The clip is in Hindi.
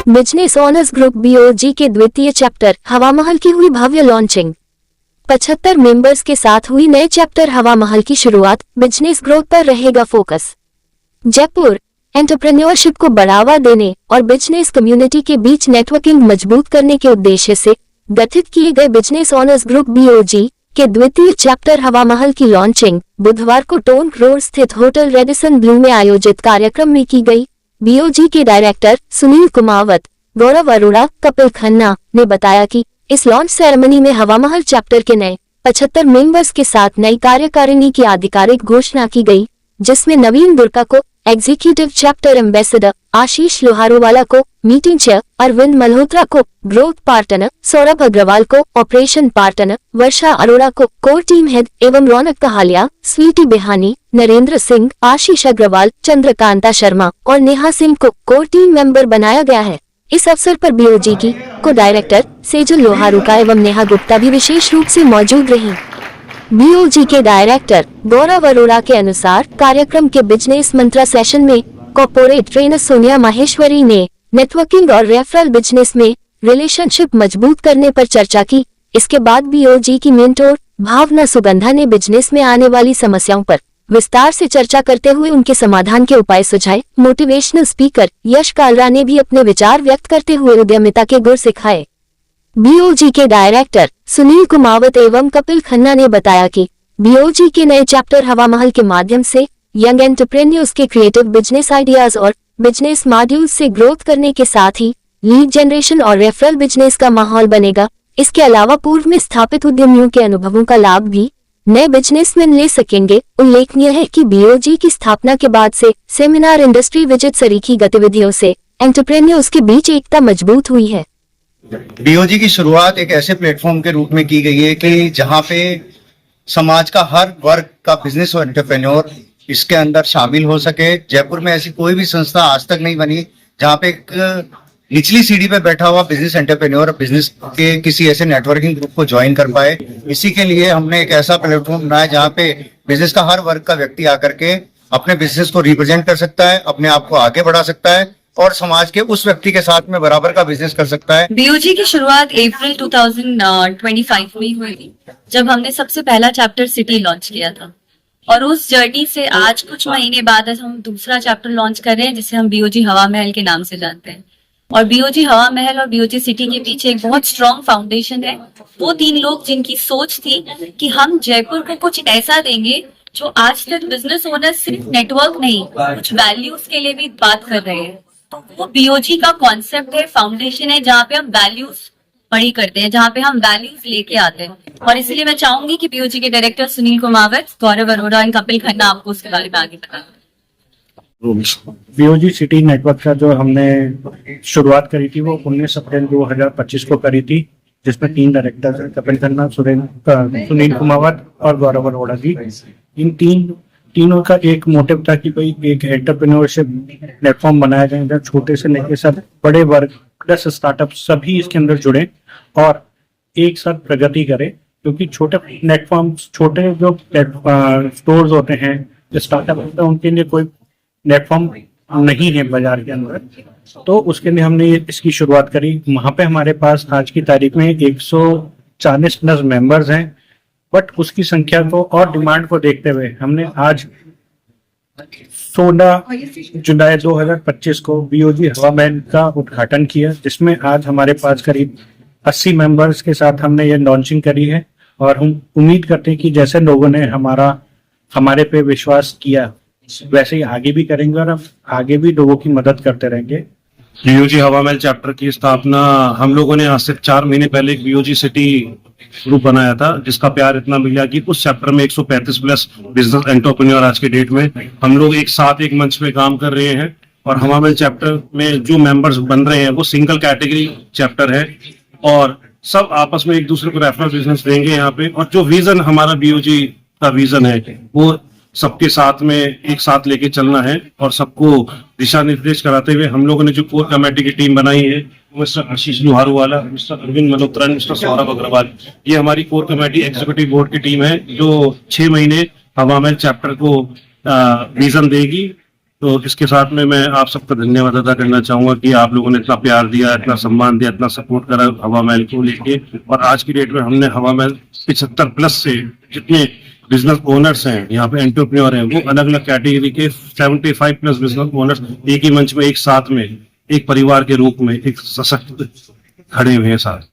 बिजनेस ओनर्स ग्रुप बीओजी के द्वितीय चैप्टर हवा महल की हुई भव्य लॉन्चिंग। 75 मेंबर्स के साथ हुई नए चैप्टर हवा महल की शुरुआत। बिजनेस ग्रोथ पर रहेगा फोकस। जयपुर एंटरप्रेन्योरशिप को बढ़ावा देने और बिजनेस कम्युनिटी के बीच नेटवर्किंग मजबूत करने के उद्देश्य से गठित किए गए बिजनेस ओनर्स ग्रुप बीओजी के द्वितीय चैप्टर हवा महल की लॉन्चिंग बुधवार को टोंक रोड स्थित होटल रेडिसन ब्लू में आयोजित कार्यक्रम में की गई। बीओजी के डायरेक्टर सुनील कुमावत, गौरव अरोड़ा, कपिल खन्ना ने बताया कि इस लॉन्च सेरेमनी में हवा महल चैप्टर के नए 75 मेंबर्स के साथ नई कार्यकारिणी की आधिकारिक घोषणा की गई, जिसमें नवीन दुर्गा को एग्जीक्यूटिव चैप्टर एम्बेसडर, आशीष लोहारोवाला को मीटिंग चेयर, अरविंद मल्होत्रा को ग्रोथ पार्टनर, सौरभ अग्रवाल को ऑपरेशन पार्टनर, वर्षा अरोड़ा को कोर टीम हेड एवं रौनक कहालिया, स्वीटी बेहानी, नरेंद्र सिंह, आशीष अग्रवाल, चंद्रकांता शर्मा और नेहा सिंह को कोर टीम मेंबर बनाया गया है। इस अवसर पर बीओजी की को डायरेक्टर सेजल लोहारुका एवं नेहा गुप्ता भी विशेष रूप से मौजूद रही। बीओजी के डायरेक्टर गौरव अरोड़ा के अनुसार कार्यक्रम के बिजनेस मंत्रा सेशन में कॉर्पोरेट ट्रेनर सोनिया माहेश्वरी ने नेटवर्किंग और रेफरल बिजनेस में रिलेशनशिप मजबूत करने पर चर्चा की। इसके बाद बीओजी की मेंटोर भावना सुगंधा ने बिजनेस में आने वाली समस्याओं पर विस्तार से चर्चा करते हुए उनके समाधान के उपाय सुझाए। मोटिवेशनल स्पीकर यश कालरा ने भी अपने विचार व्यक्त करते हुए उद्यमिता के गुर सिखाए। बीओजी के डायरेक्टर सुनील कुमावत एवं कपिल खन्ना ने बताया कि बीओजी के नए चैप्टर हवा महल के माध्यम से यंग एंटरप्रेन्योर्स के क्रिएटिव बिजनेस आइडियाज और बिजनेस मॉड्यूल से ग्रोथ करने के साथ ही लीड जनरेशन और रेफरल बिजनेस का माहौल बनेगा। इसके अलावा पूर्व में स्थापित उद्यमियों के अनुभवों का लाभ भी नए बिजनेसमैन ले सकेंगे। उल्लेखनीय है कि बीओजी की स्थापना के बाद से सेमिनार, इंडस्ट्री विजिट सरीखी गतिविधियों से एंटरप्रेन्योर्स के बीच एकता मजबूत हुई है। बीओजी की शुरुआत एक ऐसे प्लेटफॉर्म के रूप में की गई है कि जहां पे समाज का हर वर्ग का बिजनेस और एंटरप्रेन्योर इसके अंदर शामिल हो सके। जयपुर में ऐसी कोई भी संस्था आज तक नहीं बनी जहां पे एक निचली सीढ़ी पे बैठा हुआ बिजनेस एंटरप्रेन्योर बिजनेस के किसी ऐसे नेटवर्किंग ग्रुप को ज्वाइन कर पाए। इसी के लिए हमने एक ऐसा प्लेटफॉर्म बनाया जहाँ पे बिजनेस का हर वर्ग का व्यक्ति आकर के अपने बिजनेस को रिप्रेजेंट कर सकता है, अपने आप को आगे बढ़ा सकता है और समाज के उस व्यक्ति के साथ में बराबर का बिजनेस कर सकता है। बीओजी की शुरुआत अप्रैल 2025 में हुई थी, जब हमने सबसे पहला चैप्टर सिटी लॉन्च किया था। और उस जर्नी से आज कुछ महीने बाद हम दूसरा चैप्टर लॉन्च कर रहे हैं, जिसे हम बीओजी हवा महल के नाम से जानते हैं। और बीओजी हवा महल और बीओजी सिटी के पीछे एक बहुत स्ट्रॉन्ग फाउंडेशन है। वो 3 लोग जिनकी सोच थी कि हम जयपुर को कुछ ऐसा देंगे जो आज तक बिजनेस ओनर सिर्फ नेटवर्क नहीं, कुछ वैल्यूज के लिए भी बात कर रहे हैं। तो वो बीओजी का कॉन्सेप्ट है, फाउंडेशन है, जहाँ पे हम वैल्यूज बड़ी करते हैं, जहाँ पे हम वैल्यूज लेके आते हैं। और इसलिए मैं चाहूंगी कि बीओजी के डायरेक्टर सुनील कुमावत, गौरव अरोड़ा और कपिल खन्ना आपको उसके बारे में आगे बताएं। बीओजी सिटी नेटवर्क का जो हमने शुरुआत करी थी वो 19 अप्रैल 2025 को करी थी, जिसमें 3 डायरेक्टर हैं, कपिल खन्ना, सुनील कुमावत और गौरव अरोड़ा जी। इन तीनों का एक मोटिव था कि भाई एक एंटरप्रेन्योरशिप प्लेटफॉर्म बनाया जाए जहाँ छोटे से लेकर सब बड़े वर्ग प्लस स्टार्टअप सभी इसके अंदर जुड़े और एक साथ प्रगति करें। क्योंकि छोटे प्लेटफॉर्म, छोटे जो स्टोर्स होते हैं, जो स्टार्टअप होते हैं, उनके लिए कोई प्लेटफॉर्म नहीं है बाजार के अंदर। तो उसके लिए हमने इसकी शुरुआत करी। वहां पे हमारे पास आज की तारीख में 140 प्लस मेंबर्स हैं, बट उसकी संख्या को और डिमांड को देखते हुए हमने आज 16 जुलाई 2025 को बीओजी हवा महल का उद्घाटन किया, जिसमें आज हमारे पास करीब 80 मेंबर्स के साथ हमने ये लॉन्चिंग करी है। और हम उम्मीद करते हैं कि जैसे लोगों ने हमारे पे विश्वास किया वैसे ही आगे भी करेंगे और हम आगे भी लोगों की मदद करते रहेंगे। बीओजी हवा महल चैप्टर की स्थापना हम लोगों ने आज से 4 महीने पहले एक बीओजी सिटी ग्रुप बनाया था, जिसका प्यार इतना मिला कि उस चैप्टर में 135 प्लस बिजनेस एंटरप्रेन्योर आज के डेट में हम लोग एक साथ एक मंच पे काम कर रहे हैं। और हवा महल चैप्टर में जो मेंबर्स बन रहे हैं वो सिंगल कैटेगरी चैप्टर है और सब आपस में एक दूसरे को रेफरल बिजनेस देंगे यहाँ पे। और जो विजन हमारा बीओजी का विजन है वो सबके साथ में एक साथ लेके चलना है और सबको दिशा निर्देश कराते हुए हम लोगों ने जो कोर कमेटी की टीम बनाई है, मिस्टर आशीष लोहारोवाला, मिस्टर अरविंद मल्होत्रा, मिस्टर सौरभ अग्रवाल, ये हमारी कोर कमेटी एग्जीक्यूटिव बोर्ड की टीम है जो 6 महीने हवा महल चैप्टर को विजन देगी तो इसके साथ में मैं आप सबका धन्यवाद अदा करना चाहूंगा कि आप लोगों ने इतना प्यार दिया, इतना सम्मान दिया, इतना सपोर्ट करा हवा महल को लेके। और आज की डेट में हमने हवा महल 75 प्लस से जितने बिजनेस ओनर्स हैं, यहाँ पे एंटरप्रेन्योर हैं, वो अलग अलग कैटेगरी के 75 प्लस बिजनेस ओनर्स एक ही मंच में, एक साथ में, एक परिवार के रूप में एक सशक्त खड़े हुए हैं साथ।